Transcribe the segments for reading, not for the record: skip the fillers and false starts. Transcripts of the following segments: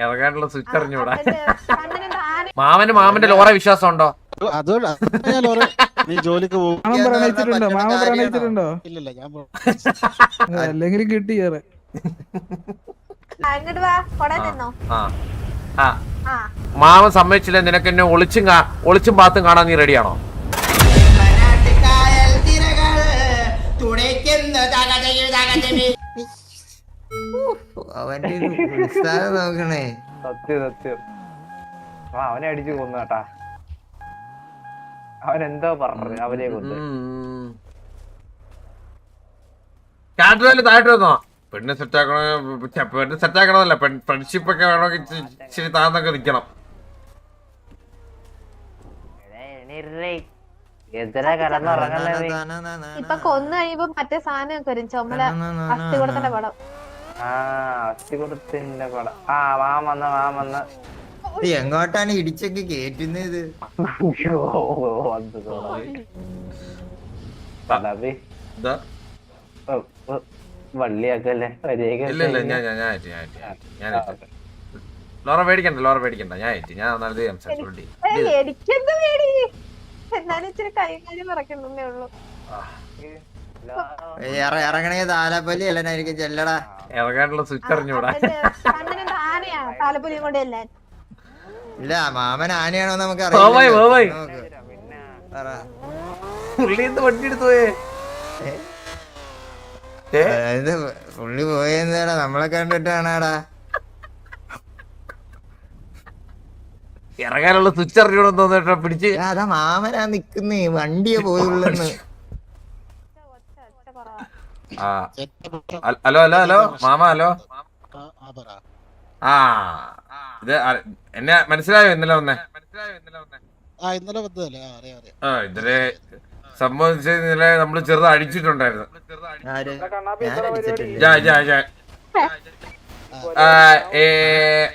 ഇറങ്ങാനുള്ള സ്വിച്ച് അറിഞ്ഞൂടാ. മാമന്റെ ലോറ വിശ്വാസം ഉണ്ടോ? നീ ജോലിക്ക് പോകും ഇല്ലല്ല ഞാൻ അല്ലെങ്കിൽ കിട്ടിയേറെ. മാമൻ സമ്മതിച്ചില്ല നിനക്ക് എന്നെ ഒളിച്ചും പാത്തും കാണാൻ നീ റെഡിയാണോ? നോക്കണേ സത്യം അവനെ അടിച്ചു കൊന്നു കേട്ടാ. അവനെന്തോ പറഞ്ഞത് അവനെ കൊന്ന്. താഴോട്ട് വന്നോ? പെണ്ണ് സെറ്റാക്കണമെന്നല്ല, ഫ്രണ്ട്ഷിപ്പ് ഒക്കെ വേണമെങ്കിൽ ഇച്ചിരി താഴ്ന്നൊക്കെ നിക്കണം. ഇപ്പൊ കൊന്നു കഴിയുമ്പോ മറ്റേ സാധനം വരും, ചുമല അസ്ഥി കൊടുത്തിന്റെ പടം. അസ്ഥി കൊടുത്തിന്റെ പടം. മാമന്ന് എങ്ങോട്ടാണ് ഇടിച്ചൊക്കെ കേറ്റുന്നത്? വള്ളിയാക്കല്ലേ. ലോറ പേടിക്കണ്ട, ഞാൻ എനിക്കെന്ത് പേടി, എന്നാലും ഇച്ചിരി കൈകാര്യം പറക്കണമെന്നേ ഉള്ളൂ. ഇറങ്ങണേ താലപ്പൊലി എല്ലായിരിക്കും ചെല്ലടാ. ഇറങ്ങാനുള്ള സ്വിച്ച് അറിഞ്ഞൂടാ. ആനയാ താലപ്പൊലിയും കൊണ്ട് എല്ലാം. ഇല്ല മാമൻ ആനയാണോ നമുക്ക് വണ്ടി എടുത്തു പോയേ. പുള്ളി പോയെന്താടാ നമ്മളെ കണ്ടിട്ടാണാടാ. ഇറങ്ങാനുള്ള സ്വിച്ച് അറിഞ്ഞൂടെന്ന് തോന്നിട്ടാ പിടിച്ച്. അതാ മാമനാ നിക്കുന്നേ, വണ്ടിയെ പോയുള്ളെന്ന്. Hello mama. ഹലോ ഇത് എന്നെ മനസ്സിലായോ? ഇന്നലെ വന്നേ. ഇന്നലെ സംഭവിച്ച ഇന്നലെ നമ്മള് ചെറുത് അടിച്ചിട്ടുണ്ടായിരുന്നു.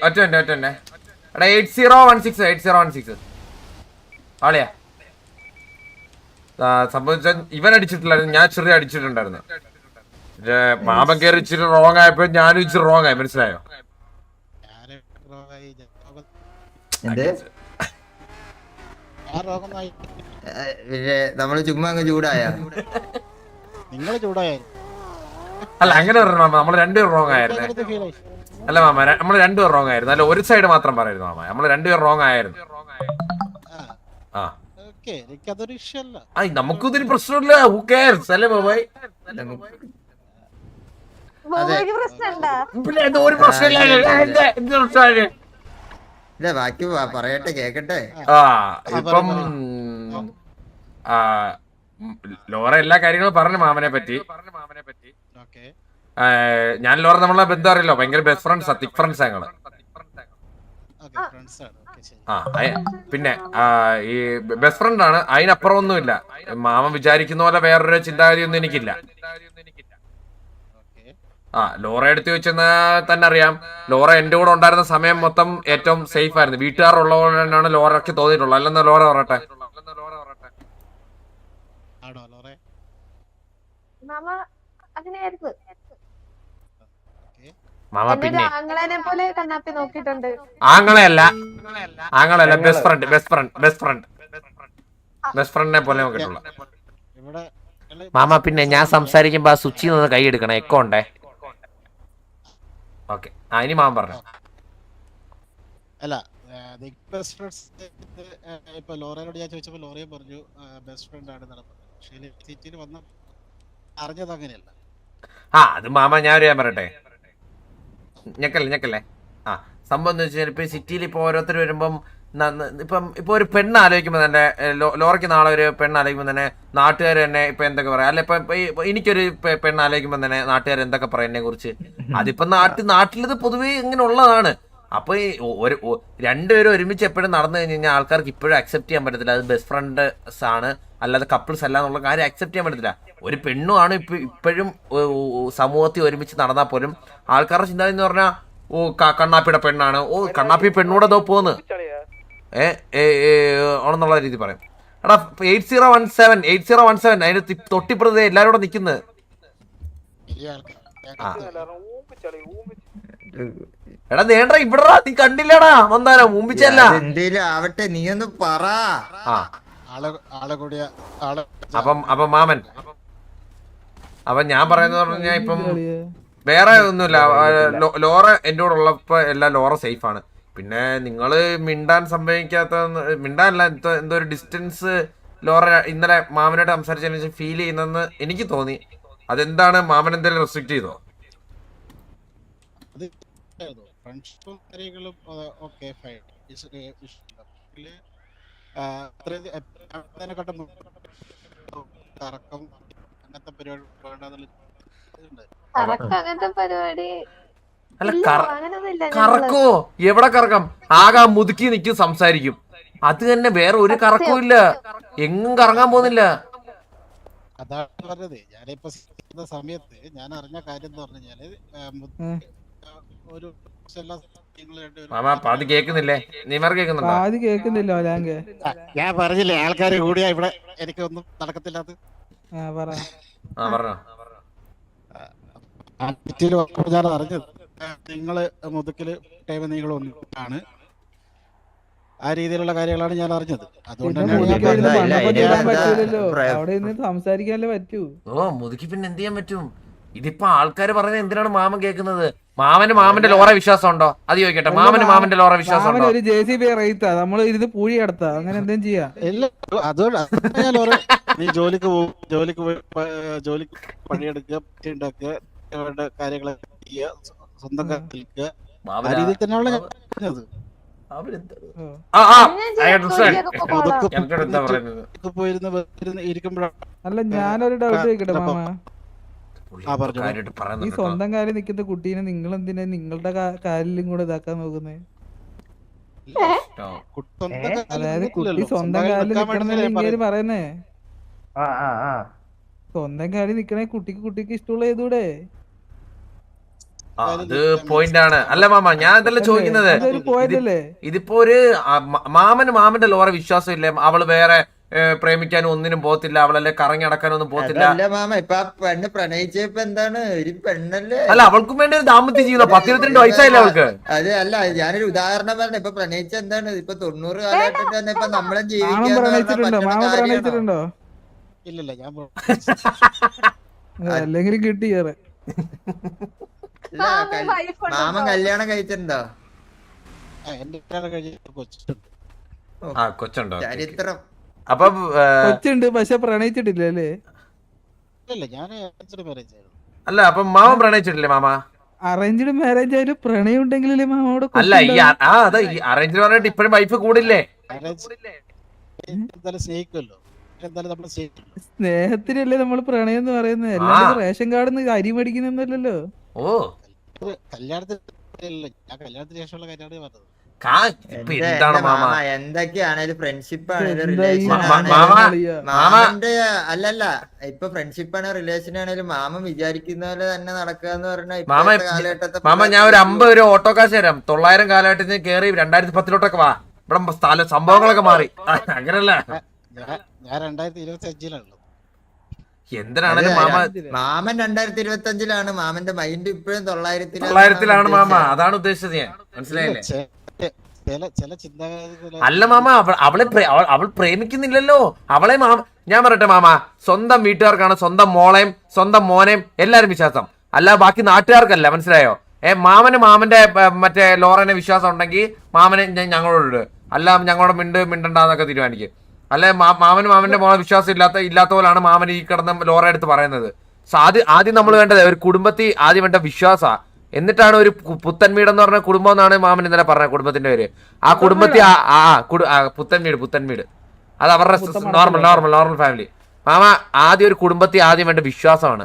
ഒറ്റ എടാ 8016 ആളിയാ സംഭവിച്ച. ഇവൻ അടിച്ചിട്ടില്ലായിരുന്നു, ഞാൻ ചെറിയ അടിച്ചിട്ടുണ്ടായിരുന്നു. മാമൻ കയറി ഇച്ചിരി റോങ് ആയപ്പോ ഞാനും ഇച്ചിരി റോങ് ആയി, മനസ്സിലായോ? നമ്മള് ചുമ്മാ അങ്ങ് ചൂടായ നിങ്ങൾ ചൂടായ അല്ല അങ്ങനെ പറഞ്ഞു മാമ. നമ്മള് രണ്ടുപേരും റോങ് ആയിരുന്നു. അല്ല മാമ, നമ്മള് രണ്ടുപേരും റോങ് ആയിരുന്നു. അല്ല ഒരു സൈഡ് മാത്രം പറയുന്നു മാമ. നമ്മള് രണ്ടുപേരും റോങ് ആയിരുന്നു. എനിക്കതൊരു ഇഷ്യല്ല. നമുക്കിതൊരു പ്രശ്നമില്ല. ഹു കെയർസ് അല്ലേ ബോബോയ്? ഒരു പ്രശ്നമില്ല. ബാക്കി പറയട്ടെ കേക്കട്ടെ. ഇപ്പം ലോറ എല്ലാ കാര്യങ്ങളും പറഞ്ഞു മാമനെ പറ്റി. ഞാൻ ലോറ നമ്മളെ ബന്ധം അറിയില്ലോ, ഭയങ്കര ബെസ്റ്റ് ഫ്രണ്ട്സാ, തിക് ഫ്രണ്ട്സാ ഞങ്ങള്. പിന്നെ ഈ ബെസ്റ്റ് ഫ്രണ്ട് ആണ്, അതിനപ്പുറം ഒന്നുമില്ല. മാമൻ വിചാരിക്കുന്ന പോലെ വേറൊരു ചിന്താഗതി ഒന്നും എനിക്കില്ല. ലോറ എടുത്ത് വെച്ചെന്നാ തന്നെ അറിയാം. ലോറ എന്റെ കൂടെ ഉണ്ടായിരുന്ന സമയം മൊത്തം ഏറ്റവും സേഫ് ആയിരുന്നു. വീട്ടുകാരുള്ളതുകൊണ്ടാണ് ലോറയ്ക്ക് തോന്നിയിട്ടുള്ളത്. അല്ലെന്നാ ലോറ പറയട്ടെ. മാമ പിന്നെ ആങ്ങളല്ല ബെസ്റ്റ് ഫ്രണ്ടിനെ പോലെ നോക്കിയിട്ടുള്ള മാമ. പിന്നെ ഞാൻ സംസാരിക്കുമ്പോ ആ സ്വിച്ചിൽ നിന്ന് കൈ എടുക്കണം, എക്കോ ഉണ്ടേ. ഓക്കെ, ഇനി മാമൻ പറഞ്ഞു. അല്ല ബെസ്റ്റ് ഫ്രണ്ട്സ് ഇപ്പൊ ലോറയോട് ഞാൻ ചോദിച്ചപ്പോ ലോറയും പറഞ്ഞു ബെസ്റ്റ് ഫ്രണ്ട് ആണ് നടന്നത്. പക്ഷേ വന്ന അറിഞ്ഞത് അങ്ങനെയല്ല. അത് മാമ ഞാൻ പറയട്ടെ, ഞെക്കല്ലേ. സംഭവം എന്ന് വെച്ചാൽ ഇപ്പൊ സിറ്റിയിൽ ഇപ്പൊ ഓരോരുത്തർ വരുമ്പം ഇപ്പൊ ഒരു പെണ്ണ് ആലോചിക്കുമ്പോ തന്നെ, ലോറയ്ക്ക് നാളെ ഒരു പെണ്ണ് ആലോചിക്കുമ്പോ തന്നെ നാട്ടുകാർ തന്നെ ഇപ്പൊ എന്തൊക്കെ പറയാം. അല്ല ഇപ്പൊ എനിക്കൊരു പെണ്ണ് ആലോചിക്കുമ്പോ തന്നെ നാട്ടുകാർ എന്തൊക്കെ പറയാം എന്നെ കുറിച്ച്. അതിപ്പോ നാട്ടിലിത് പൊതുവേ ഇങ്ങനെ ഉള്ളതാണ്. അപ്പൊ രണ്ടുപേരും ഒരുമിച്ച് എപ്പോഴും നടന്നു കഴിഞ്ഞാൽ ആൾക്കാർക്ക് ഇപ്പോഴും അക്സെപ്റ്റ് ചെയ്യാൻ പറ്റത്തില്ല. അത് ബെസ്റ്റ് ഫ്രണ്ട്സ് ആണ്, അല്ലാതെ കപ്പിൾസ് അല്ല എന്നുള്ള കാര്യം അക്സെപ്റ്റ് ചെയ്യാൻ പറ്റത്തില്ല. ഒരു പെണ്ണുമാണ് ഇപ്പോഴും സമൂഹത്തിൽ ഒരുമിച്ച് നടന്നാൽ പോലും ആൾക്കാരുടെ ചിന്താഗതി എന്ന് പറഞ്ഞാൽ കണ്ണാപ്പിയുടെ പെണ്ണാണ്, കണ്ണാപ്പി പെണ്ണൂടെ ദോ പോന്ന് ആണെന്നുള്ള രീതി പറയും. എടാ 8017 അതിന് തൊട്ടിപ്പുറത്ത് എല്ലാരും കൂടെ നിക്കുന്നത്. എടാ നേണ്ട ഇവിടെ നീ കണ്ടില്ലടാ വന്നാലോ മുമ്പിച്ചല്ല. എന്തേലും ആവട്ടെ, നീ ഒന്ന് പറ. ആ ആളെ കൂടിയ ആളെ അപ്പം മാമൻ അപ്പൊ ഞാൻ പറയുന്നത് പറഞ്ഞാൽ ഇപ്പം വേറെ ഒന്നുമില്ല. ലോറ എന്റെ കൂടെ ഉള്ളപ്പോ എല്ലാം ലോറ സേഫ് ആണ്. പിന്നെ നിങ്ങള് മിണ്ടാൻ സംഭവിക്കാത്ത മിണ്ടാനല്ല എന്തോ ഒരു ഡിസ്റ്റൻസ് ലോറ ഇന്നലെ മാമനായിട്ട് സംസാരിച്ചതിന് ശേഷം ഫീൽ ചെയ്യുന്നെന്ന് എനിക്ക് തോന്നി. അതെന്താണ് മാമൻ എന്തെങ്കിലും റെസ്ട്രിക്ട് ചെയ്തോ? ഫ്രണ്ട്ഷിപ്പും കാര്യങ്ങളും ഓക്കെ ഫൈൻ. കറക്കം അങ്ങനത്തെ പരിപാടി വേണ്ടെന്നുള്ള അങ്ങനത്തെ പരിപാടി അല്ല ഇല്ല, അങ്ങനൊന്നും ഇല്ല ഞങ്ങള്. കറക്കോ? എവിടെ കറക്കം? ആകെ മുതുക്കി നിൽക്കും, സംസാരിക്കും. അത് തന്നെ, വേറെ ഒരു കറക്കവും ഇല്ല. എങ്ങും കറങ്ങാൻ പോകുന്നില്ല. അതാണ് പറഞ്ഞത്. ഞാനിപ്പോ ചെയ്യുന്ന സമയത്ത് ഞാൻ അറിഞ്ഞ കാര്യം എന്ന് പറഞ്ഞു കഴിഞ്ഞാല് ഒരു എല്ലാ കാര്യങ്ങളും രണ്ടുപേരും മാമ പാതി കേക്കുന്നില്ലേ? നീമാർ കേക്കുന്നുണ്ടോ? ആദ്യം കേൾക്കുന്നില്ല ലാങ്കെ. ഞാൻ പറഞ്ഞില്ലേ ആൾക്കാര് കൂടിയാ ഇവിടെ എനിക്കൊന്നും നടക്കത്തില്ലാത്ത. പറ. ആ പറഞ്ഞോ. ഞാൻ അറിഞ്ഞത് നിങ്ങള് മുതുക്കില് ടൈം നിങ്ങൾ ഒന്നാണ്, ആ രീതിയിലുള്ള കാര്യങ്ങളാണ് ഞാൻ അറിഞ്ഞത്. അതുകൊണ്ട് പിന്നെ തന്നെയാണ് മുതുക്കി ഞാൻ ഇരുന്ന് ഇല്ല, മണ്ണപ്പം ഇനി ചൂടാൻ എന്താ പറ്റൂലല്ലോ. പ്രായം? അവിടെ ഇരുന്ന് സംസാരിക്കാനല്ലേ പറ്റൂ. ഓ മുതുക്കി പിന്നെ എന്ത് ചെയ്യാൻ പറ്റും? ഇതിപ്പോ ആൾക്കാര് പറയുന്നത് എന്തിനാണ് മാമൻ കേൾക്കുന്നത്? മാമന് മാമന്റെ ലോറ വിശ്വാസം ഉണ്ടോ? അത് ചോദിക്കട്ടെ. മാമന് മാമന്റെ ലോറ വിശ്വാസം മാമൻ ഉണ്ടോ? ഒരു JCB റേത്താ, നമ്മള് ഇരുന്ന് പൂഴി അടത്താ, അങ്ങനെ എന്തെങ്കിലും ചെയ്യാ. ഇല്ല, അതുകൊണ്ട് ഞാൻ നീ ജോലിക്ക് പോകും, ജോലിക്ക് പണിയെടുക്കുക, ഉണ്ടാക്കുക, അവരുടെ കാര്യങ്ങളൊക്കെ ചെയ്യുക, സ്വന്തം കാര്യത്തിൽ നിൽക്കുക, ആ രീതിയിൽ തന്നെയാണ് ഞാൻ പറഞ്ഞത്. പോയിരുന്ന് ഇരിക്കുമ്പോഴാണ്. അല്ല ഞാനൊരു ഡൗട്ട് ചോദിക്കട്ടെ മാമ. ഈ പറയുന്നുണ്ട് സ്വന്തം കാലിൽ നിൽക്കുന്ന കുട്ടീനെ നിങ്ങൾ എന്തിനാ നിങ്ങളുടെ കാലിലും കൂടെ ഇതാക്കാൻ നോക്കുന്നേ? അതായത് കുട്ടി സ്വന്തം കാലിൽ നിൽക്കണമെന്നല്ലേ ഇങ്ങനെ പറയുന്നേ? സ്വന്തം കാലിൽ നിക്കണേ കുട്ടിക്ക് ഇഷ്ടമുള്ള ചെയ്തൂടെ? അത് പോയിന്റ് ആണ്. അല്ല മാമ, ഞാൻ ഇതെല്ലാം ചോദിക്കുന്നത്, ഇതിപ്പോ ഒരു മാമന്റെ ലോറ വിശ്വാസം ഇല്ലേ? അവള് വേറെ പ്രേമിക്കാനും ഒന്നിനും പോകത്തില്ല, അവളല്ലേ കറങ്ങി നടക്കാനൊന്നും പോകത്തില്ല. അതല്ല മാമ, ഇപ്പൊ ആ പെണ്ണ് പ്രണയിച്ചപ്പോ എന്താണ്, ഒരു പെണ്ണല്ലേ? അല്ല അവൾക്കും വേണ്ടി ഒരു ദാമ്പത്യ ജീവിതം. 22 വയസ്സായില്ല അവൾക്ക്. അത് അല്ല, ഞാനൊരു ഉദാഹരണം പറഞ്ഞ. ഇപ്പൊ പ്രണയിച്ച എന്താണ്, ഇപ്പൊ 90 കാലഘട്ടത്തിൽ തന്നെ ഇപ്പൊ നമ്മളെ പ്രണയിച്ചിട്ടുണ്ടോ? ഇല്ലല്ല, ഞാൻ അല്ലെങ്കിലും കിട്ടിയേറെ. മാമൻ കല്യാണം കഴിച്ചിട്ടുണ്ടോ? എന്റെ കൊച്ചുണ്ട്. ആ കൊച്ചുണ്ടോ? ചരിത്രം. അപ്പൊ കൊച്ചുണ്ട്, പക്ഷെ പ്രണയിച്ചിട്ടില്ല അല്ലേ? ഇല്ല, ഞാൻ അല്ല അപ്പൊ മാമൻ പ്രണയിച്ചിട്ടില്ലേ മാമ? അറേഞ്ച്ഡ് മാരേജ് ആയാലും പ്രണയം ഉണ്ടെങ്കിലല്ലേ മാമോടെ? അല്ല ഈ അതെ ഈ അറേഞ്ച് പറഞ്ഞിട്ട് ഇപ്പഴും വൈഫ് കൂടില്ലേ? സ്നേഹിക്കുമല്ലോ, എന്തായാലും നമ്മൾ സ്നേഹത്തിനല്ലേ നമ്മൾ പ്രണയം എന്ന് പറയുന്നത്. അല്ലാതെ റേഷൻ കാർഡ് അരി മേടിക്കുന്നല്ലോ. ഓ കല്യാണത്തിന് ഞാൻ കല്യാണത്തിന് ശേഷമുള്ള കാര്യമാണ് പറഞ്ഞത്. എന്താണ് മാമ? എന്തൊക്കെയാണേലും ഫ്രണ്ട്ഷിപ്പ് ആണേലും മാമന്റെ അല്ലല്ല, ഇപ്പൊ ഫ്രണ്ട്ഷിപ്പ് ആണ് റിലേഷൻ ആണേലും മാമൻ വിചാരിക്കുന്ന പോലെ തന്നെ നടക്കുക എന്ന് പറഞ്ഞാൽ മാമ ഞാൻ ഒരു 50 ഓട്ടോ കാശ് തരാം. 900 കാലഘട്ടത്തിൽ കേറി 2010 വാ. ഇവിടെ സ്ഥലം സംഭവങ്ങളൊക്കെ മാറി. അങ്ങനല്ല, ഞാൻ 2025-ലാണല്ലോ. എന്തിനാണെങ്കിലും മാമൻ 2025-ലാണ്. മാമന്റെ മൈൻഡ് ഇപ്പോഴും 900-ലാണ് മാമ. അതാണ് ഉദ്ദേശിച്ചത് ഞാൻ. മനസ്സിലായില്ലേ? ചില ചിന്താഗതി അല്ല മാമ, അവൾ പ്രേമിക്കുന്നില്ലല്ലോ അവളെ. ഞാൻ പറയട്ടെ മാമ, സ്വന്തം വീട്ടുകാർക്കാണ് സ്വന്തം മോളെയും സ്വന്തം മോനെയും എല്ലാരും വിശ്വാസം, അല്ല ബാക്കി നാട്ടുകാർക്കല്ല. മനസ്സിലായോ? മാമന് മാമന്റെ മറ്റേ ലോറനെ വിശ്വാസം ഉണ്ടെങ്കിൽ മാമനെ ഞങ്ങളോട്, അല്ല ഞങ്ങളോട് മിണ്ടണ്ടെന്നൊക്കെ തീരുമാനിക്കും. അല്ലെ മാമന് മാമന്റെ മോളെ വിശ്വാസം ഇല്ലാത്ത പോലാണ് മാമൻ ഈ കിടന്ന ലോറ എടുത്ത് പറയുന്നത്. ആദ്യം നമ്മൾ വേണ്ടത് ഒരു കുടുംബത്തിൽ ആദ്യം വേണ്ട വിശ്വാസാ. എന്നിട്ടാണ് ഒരു പുത്തൻവീട് എന്ന് പറഞ്ഞ കുടുംബം എന്നാണ് മാമൻ ഇന്നലെ പറഞ്ഞത്. കുടുംബത്തിന്റെ പേര് ആ കുടുംബത്തിൽ പുത്തൻവീട് അത് അവരുടെ നോർമൽ ഫാമിലി. മാമ ആദ്യം ഒരു കുടുംബത്തിൽ ആദ്യം വേണ്ട വിശ്വാസമാണ്.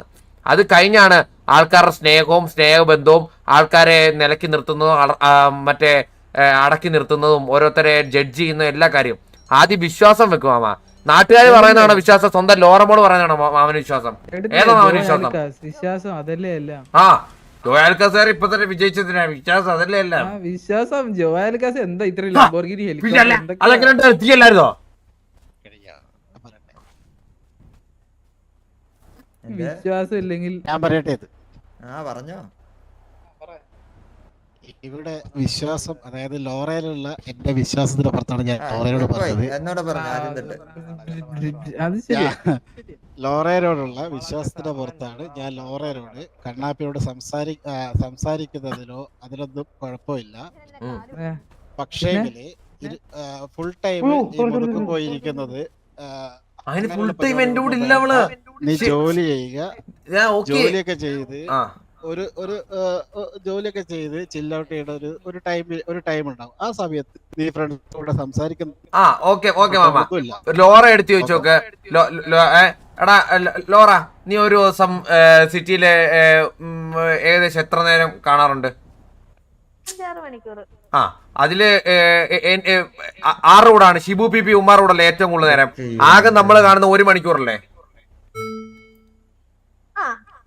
അത് കഴിഞ്ഞാണ് ആൾക്കാരുടെ സ്നേഹബന്ധവും ആൾക്കാരെ നിലക്കി നിർത്തുന്നതും മറ്റേ അടക്കി നിർത്തുന്നതും ഓരോരുത്തരെ ജഡ്ജ് ചെയ്യുന്ന എല്ലാ കാര്യവും. ആദ്യം വിശ്വാസം വെക്കും മാമ. നാട്ടുകാർ പറയുന്നതാണോ വിശ്വാസം? സ്വന്തം ലോറമോള് പറയുന്നതാണോ മാമന് വിശ്വാസം? ഏതാ മാമന് വിശ്വാസം? വിശ്വാസം അതല്ലേ എല്ലാം. ആ ജോയാൽക്കാസ് ഇപ്പൊ തന്നെ വിജയിച്ചതിനാ വിശ്വാസം, അതല്ലേ എല്ലാം. വിശ്വാസം ജോയാൽക്കാസ് എന്താ ഇത്രയും ലംബോർഗിനി അതെങ്ങനെ എത്തിയല്ലായിരുന്നോ? വിശ്വാസം ഇല്ലെങ്കിൽ ഞാൻ പറയട്ടെ, പറഞ്ഞോ. ഇവിടെ വിശ്വാസം, അതായത് ലോറയിലുള്ള എന്റെ വിശ്വാസത്തിന്റെ പുറത്താണ് ഞാൻ ലോറയോട് പറഞ്ഞത്. എന്നോട് പറഞ്ഞു ആദ്യം തൊട്ട്. അത് ശരി. ലോറയോടുള്ള വിശ്വാസത്തിന്റെ പുറത്താണ് ഞാൻ ലോറയോട് കണ്ണാപ്പിയോട് സംസാരിക്കുന്നതിലോ അതിലൊന്നും കുഴപ്പമില്ല. പക്ഷേങ്കില് ഫുൾ ടൈം മുതുക്ക് പോയിരിക്കുന്നത് അതിന് ഫുൾ ടൈം എന്റെ കൂടെ ഇല്ല അവള്. നീ ജോലി ചെയ്യുക, ജോലിയൊക്കെ ചെയ്ത് ഒരു ജോലിയൊക്കെ ചെയ്ത് ചില്ലൗട്ട് ചെയ്യണ ഒരു ടൈം ഉണ്ടാവും. ആ സമയത്ത് നീ ഫ്രണ്ട്സിനോട് സംസാരിക്കുന്ന മാമ ലോറ എടുത്ത് ചോദിച്ചോക്ക്. എടാ ലോറ, നീ ഒരു ദിവസം സിറ്റിയിലെ ഏകദേശം എത്ര നേരം കാണാറുണ്ട്? 5-6 മണിക്കൂർ. ആ, അതില് 6 കൂടാണ് ഷിബു പിപി ഉമ്മാർ കൂടല്ലേ ഏറ്റവും കൂടുതൽ നേരം. ആകെ നമ്മള് കാണുന്ന 1 മണിക്കൂറല്ലേ?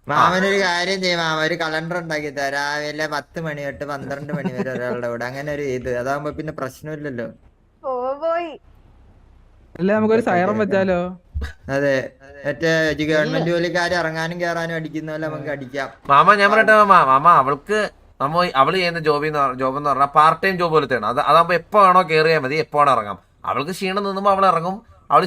മാമനൊരു കാര്യം ചെയ്യും, മാമ ഒരു കലണ്ടർ ഉണ്ടാക്കി തരാം. രാവിലെ 10 മണി തൊട്ട് 12 മണി വരെ ഒരാളുടെ കൂടെ, അങ്ങനെ ഒരു അതാകുമ്പോ പിന്നെ പ്രശ്നമില്ലല്ലോ. പോയി അല്ല നമുക്കൊരു സൈറം വെച്ചാലോ? അതെ, മറ്റേ ഗവൺമെന്റ് ജോലിക്കാര് ഇറങ്ങാനും കയറാനും അടിക്കുന്ന പോലെ നമുക്ക് അടിക്കാം. മാമ ഞാൻ പറയട്ടെ മാമ, അവള് ചെയ്യുന്ന ജോബ് എന്ന് പറഞ്ഞാൽ പാർട്ട് ടൈം ജോബ് പോലത്തെയാണ്. അതാകുമ്പോ എപ്പോ വേണോ കയറിയാൽ മതി, എപ്പോ വേണോ ഇറങ്ങാം. അവൾക്ക് ക്ഷീണം നിന്നുമ്പോ അവൾ ഇറങ്ങും, അവള്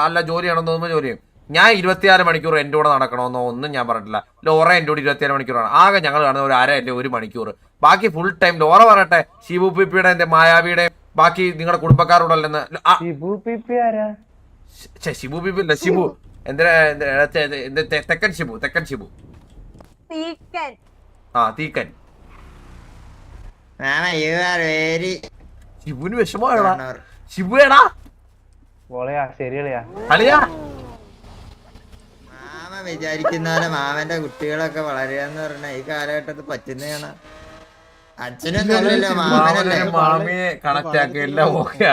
അല്ല ജോലി ചെയ്യണം തോന്നുമ്പോ ജോലി ചെയ്യും. ഞാൻ 24 മണിക്കൂർ എന്റെ കൂടെ നടക്കണമെന്നോ ഒന്നും ഞാൻ പറഞ്ഞിട്ടില്ല. ലോറ എന്റെ കൂടെ 24 മണിക്കൂറാണ്. ആകെ ഞങ്ങൾ കാണുന്ന ഒരു 1/2 അല്ലെങ്കിൽ 1 മണിക്കൂർ. ബാക്കി ഫുൾ ടൈം ലോറ പറയട്ടെ, ഷിബു പിപ്പിയുടെ എന്റെ മായാവിയുടെ ബാക്കി നിങ്ങളുടെ കുടുംബക്കാരോടല്ലെന്ന്. ഷിബു പിപ്പി അല്ല, ഷിബു തെക്കൻ ഷിബു തീക്കൻ. മാമ യു ആർ വെരി ഷിബുവിന് വിഷമമായടാ. ഷിബു ഏടാ ശരിയാ അളിയാ. മാമ വിചാരിക്കുന്ന പോലെ മാമന്റെ കുട്ടികളൊക്കെ വളരുകയെന്ന് പറഞ്ഞ ഈ കാലഘട്ടത്തിൽ പറ്റുന്നതാണ്. അച്ഛനൊന്നും അല്ലല്ലോ, മാമനല്ലേ. മാമിയെ കണക്ട് ആക്കി എല്ലാം okay.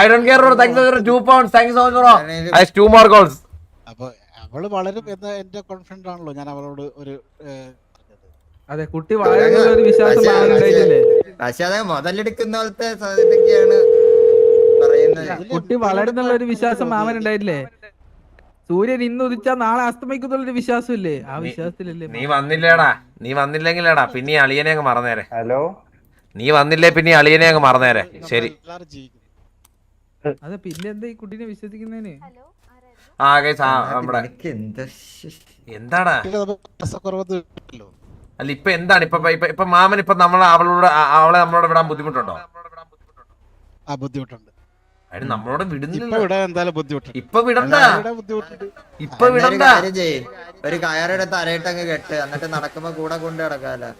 I don't care bro, thanks for 2 pounds. Thanks so much bro. I have 2 more goals. അപ്പൊ അവള് വളരും എന്ന എന്റെ കോൺഫിഡന്റ് ആണല്ലോ ഞാൻ അവളോട് ഒരു അതെ, കുട്ടി വളരെയുള്ള ഒരു വിശ്വാസം മാമനുണ്ടായിട്ടില്ലേ? പക്ഷെ അത് മുതലെടുക്കുന്ന പോലത്തെ ഇതൊക്കെയാണ് പറയുന്നത്. കുട്ടി വളരുന്നുള്ള ഒരു വിശ്വാസം മാമനുണ്ടായിട്ടില്ലേ? സൂര്യൻ ഇന്ന് ഉദിച്ചാ നാളെ അസ്തമിക്കുന്നുള്ളൊരു വിശ്വാസം ഇല്ലേ? ആ വിശ്വാസത്തിലല്ലേ നീ വന്നില്ലേടാ? നീ വന്നില്ലെങ്കിലേടാ പിന്നെ അളിയനെ അങ്ങ് മറന്നേരെ. ഹലോ, നീ വന്നില്ലേ പിന്നെ അളിയനെ അങ്ങ് മറന്നേരെ. ശരി. എല്ലാവരും ജീവിക്കും. അതെ, പിന്നെ എന്താ ഈ കുട്ടീനെ വിശ്വസിക്കുന്നതിന്? ആ ഗൈസ്, നമ്മുടെ എന്താടാ രസക്കുറവ് കിട്ടില്ലല്ലോ. അല്ല ഇപ്പൊ എന്താണ് ഇപ്പൊ മാമൻ ഇപ്പൊ അവളെ നമ്മളോട് വിടാൻ ബുദ്ധിമുട്ടുണ്ടോ? ആ ബുദ്ധിമുട്ടുണ്ട്. അതിന് നമ്മളോട് വിടുന്നില്ല. ഇപ്പൊ വിടാൻ എന്തായാലും ബുദ്ധിമുട്ടുണ്ട്. ഇപ്പൊ വിടണ്ട, ബുദ്ധിമുട്ടുണ്ട്. ഇപ്പൊ വിടണ്ട. ഒരു കയറെടുത്ത് തലയിട്ടങ്ങ് കെട്ട്, എന്നിട്ട് നടക്കുമ്പോ കൂടെ കൊണ്ട് കിടക്കാലോ.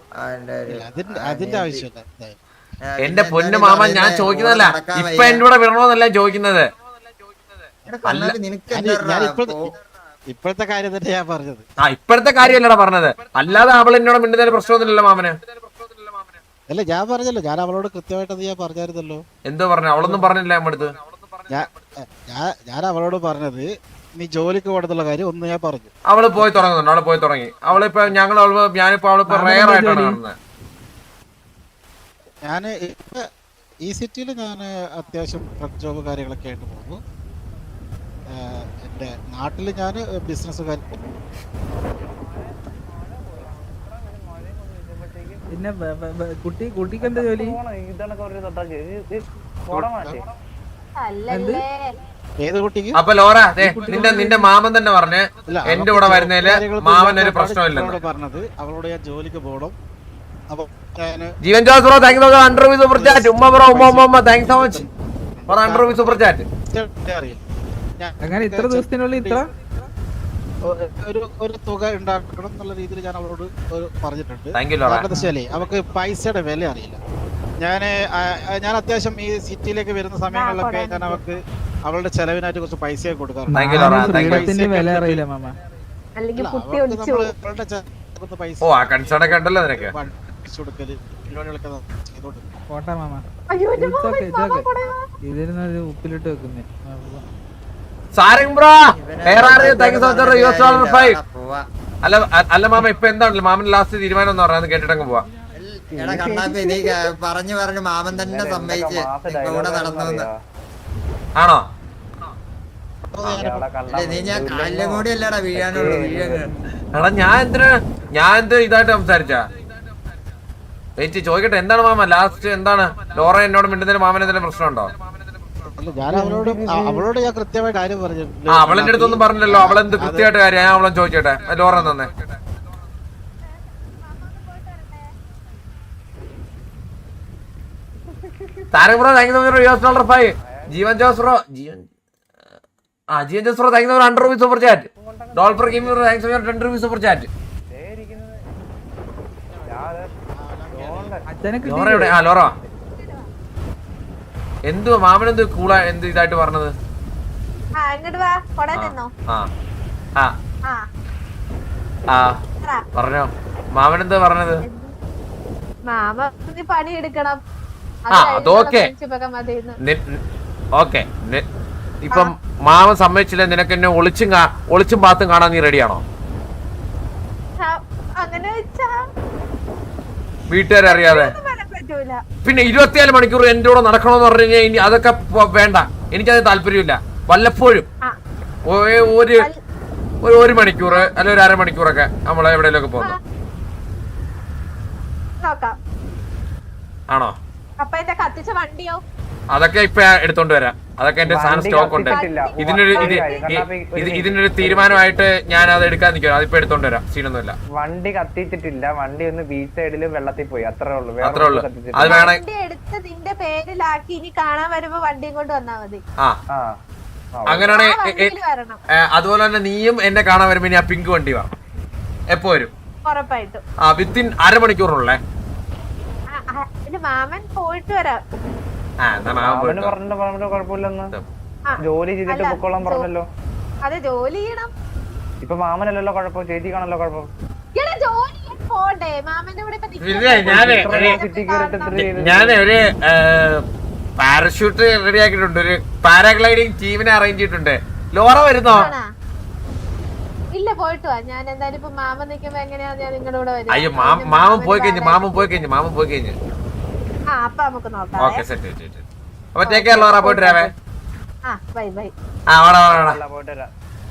അതിന്റെ ആവശ്യമില്ല. എന്റെ പൊന്നു മാമ, ഞാൻ ചോദിക്കുന്നതല്ല ഇപ്പൊ എന്റെ കൂടെ വിടണോന്നല്ല ചോദിക്കുന്നത്. ഇപ്പോഴത്തെ കാര്യം തന്നെ ഞാൻ പറഞ്ഞത്. ആ ഇപ്പോഴത്തെ കാര്യമല്ലടാ പറഞ്ഞത്, അല്ലാതെ അവൾ എന്നോട് മിണ്ടുന്നതിന് പ്രശ്നമൊന്നുമില്ലല്ലോ മാമന്. അല്ല ഞാൻ പറഞ്ഞല്ലോ, ഞാൻ അവളോട് കൃത്യമായിട്ട് ഞാൻ പറഞ്ഞായിരുന്നല്ലോ. എന്തോ പറഞ്ഞു? അവളൊന്നും പറഞ്ഞില്ല നമ്മടുത്ത്. ഞാൻ അവളോട് പറഞ്ഞത് നീ ജോലിക്ക് പോകണമെന്നുള്ള കാര്യം ഒന്ന് ഞാൻ പറഞ്ഞു. അവള് പോയി തുടങ്ങുന്നുണ്ട്, അവള് പോയി തുടങ്ങി. അവളിപ്പോ ഞാനിപ്പോ അവളിപ്പോ റയർ ആയിട്ടാണ് കാണുന്നത്. ഞാൻ ഈ സിറ്റിയിൽ ഞാൻ അത്യാവശ്യം ട്രക്ക് ജോബ് കാര്യങ്ങളൊക്കെ ആയിട്ട് പോകുന്നു. എൻ്റെ നാട്ടിൽ ഞാൻ ബിസിനസ് കാര്യം പോകുന്നു. പിന്നെ കുട്ടിക്ക് എന്താ ജോലി? അല്ലല്ലേ ഏത് കുട്ടിക്ക്? അപ്പൊ ലോറ നിന്റെ മാമൻ തന്നെ പറഞ്ഞ് എന്റെ കൂടെ വരുന്നതില് മാമൻ ഒരു പ്രശ്നമില്ലെന്ന് പറഞ്ഞത്. അവളോട് ഞാൻ ജോലിക്ക് പോകണം. അപ്പൊ Jeevan Jose bro, thank you 100 rupees super chat. ഉമ്മ ബ്രോ, ഉമ്മ thank so much for 100 rupees super chat. അങ്ങനെ ഇത്ര ദിവസത്തിനുള്ളിൽ ഇത്ര ഒരു തുക ഉണ്ടാക്കണം എന്നുള്ള രീതിയിൽ ഞാൻ അവളോട് പറഞ്ഞിട്ടുണ്ട്. താങ്ക് അവക്ക് പൈസയുടെ വില അറിയില്ല. ഞാൻ അത്യാവശ്യം ഈ സിറ്റിയിലേക്ക് വരുന്ന സമയങ്ങളിലൊക്കെ ഞാൻ അവക്ക് അവളുടെ ചെലവിനായിട്ട് കുറച്ച് പൈസ കൊടുക്കാറുണ്ട്. വില അറിയില്ല മാമ. അല്ലെങ്കിൽ കുട്ടി ഒളിച്ചു ഓ ആ കൺസേൺ ഒക്കെ ഉണ്ടല്ലോ നിനക്ക്. കോട്ടാ മാമ, അയ്യോ എന്റെ ഇതിരുന്നത് ഉപ്പിലിട്ട് വെക്കുന്നേ. Sarang bro, thank you so much $5. അല്ല മാമ, ഇപ്പൊ എന്താണല്ലോ മാമൻ ലാസ്റ്റ് തീരുമാനം എന്ന് പറഞ്ഞാൽ കേട്ടിട്ടങ്ങ് പോവാ. എടാ കണ്ണാപ്പി, നീ പറഞ്ഞു മാമൻ തന്നെ സമ്മതിച്ച് കൂടെ നടന്നു. ആണോ? നീ ഞാൻ കാലിലും കൂടി അല്ലടാ വീഴാനുള്ളൂ. എടാ ഞാൻ എന്ത് ഇതായിട്ട് സംസാരിച്ചാ? വെയിറ്റ് ചോദിക്കട്ടെ, എന്താണ് മാമ ലാസ്റ്റ് എന്താണ്? ലോറ എന്നോട് മിണ്ടുന്നതിന് മാമൻ എന്തെങ്കിലും പ്രശ്നമുണ്ടോ? അല്ല ഞാൻ അവളോട് ഞാൻ കൃത്യമായ കാര്യം പറഞ്ഞു. ആ അവളെന്റെ അടുത്തൊന്നും പറഞ്ഞില്ലല്ലോ. അവളെന്ത് കൃത്യമായിട്ട് കാര്യം ഞാൻ അവളെ ചോദിച്ചോട്ടെ. ലോറ തന്നെ Tarak bro thank $5 Jeevan Jose bro Jeevan Jose bro thank $100 super chat. ഡോൾഫർ gaming bro thanks $10 super chat. Laura എവിടെ? ആ ലോറ എന്തുവാ മാമനെന്ത് കൂളാ എന്ത് ഇതായിട്ട് പറഞ്ഞത്? ഇങ്ങോട്ട് വാ, കൊടേ നിന്നോ. ആ ആ ആ പറഞ്ഞോ, മാമനെന്താ പറഞ്ഞത്? മാമ നീ പണിയെടുക്കണം. ആ അതൊക്കെ ഓക്കെ. ഇപ്പം മാമൻ സമ്മതിച്ചില്ല, നിനക്ക് എന്നെ ഒളിച്ചും പാത്തും കാണാൻ നീ റെഡിയാണോ? അങ്ങനെ വെച്ചാ വീട്ടുകാരെ അറിയാതെ പറ്റൂല. പിന്നെ 24 മണിക്കൂർ എന്റെ കൂടെ നടക്കണമെന്ന് പറഞ്ഞു കഴിഞ്ഞാൽ ഇനി അതൊക്കെ വേണ്ട, എനിക്കത് താല്പര്യമില്ല. വല്ലപ്പോഴും ഒരു മണിക്കൂർ അല്ല ഒരു അരമണിക്കൂറൊക്കെ നമ്മളെ എവിടെയെങ്കിലും പോകുന്നു. നോക്കാം. ആണോ? അപ്പൊ എന്റെ കത്തിച്ച വണ്ടിയോ? അതൊക്കെ ഇപ്പൊ എടുത്തോണ്ട് വരാം. അതൊക്കെ എന്റെ സാധനം സ്റ്റോക്ക് ഉണ്ട്. ഇതിനൊരു തീരുമാനമായിട്ട് ഞാൻ അത് എടുക്കാൻ നിൽക്കും. അതിപ്പോ എടുത്തോണ്ട് വരാം, സീനൊന്നുമില്ല. വണ്ടി കത്തിച്ചിട്ടില്ല, വണ്ടി ഒന്ന് ബീച്ച് സൈഡില് വെള്ളത്തിൽ പോയി, അത്രേ ഉള്ളൂ. അത് വേണം. വണ്ടി എടുത്ത് നിന്റെ പേരിലാക്കി ഇനി കാണാൻ വരുമ്പോ വണ്ടിയും കൊണ്ട് വന്നാ മതി. അങ്ങനെയാണെങ്കിൽ അതുപോലെ തന്നെ നീയും എന്നെ കാണാൻ വരുമ്പോ ഇനി ആ പിങ്ക് വണ്ടി വേണം. എപ്പോ വരും? ഉറപ്പായിട്ടും വിത്തിൻ അരമണിക്കൂറിനുള്ളേ. മാമൻ പോയിട്ട് വരാം. കുഴപ്പമില്ലെന്ന് ജോലി ചെയ്തിട്ട് പൊക്കോളാൻ പറഞ്ഞല്ലോ. അതെ ജോലി ചെയ്യണം. ഇപ്പൊ മാമനല്ലല്ലോ കുഴപ്പം, ചേച്ചിക്കാണല്ലോ കുഴപ്പം. ഞാന് ഒരു പാരഷൂട്ട് റെഡി ആക്കിയിട്ടുണ്ട്. ഒരു പാരാഗ്ലൈഡിങ് ടീമിനെ അറേഞ്ച് ചെയ്തിട്ടുണ്ട്. ലോറ വരുന്നോ? ഇല്ല, പോയിട്ട് വാ. ഞാൻ എന്തായാലും ഇപ്പൊ മാമൻ നിൽക്കുമ്പോ എങ്ങനെയാ നിങ്ങളുടെ കൂടെ വരും? അയ്യോ മാമൻ പോയി കഴിഞ്ഞു. അപ്പൊ നമുക്ക് നോക്കാം. Okay set. അപ്പൊ ടേക്ക് കെയർ ലോറ, പോയിട്ട് വരാവേ. Bye bye. വാടാ പോയിട്ട് വരാം.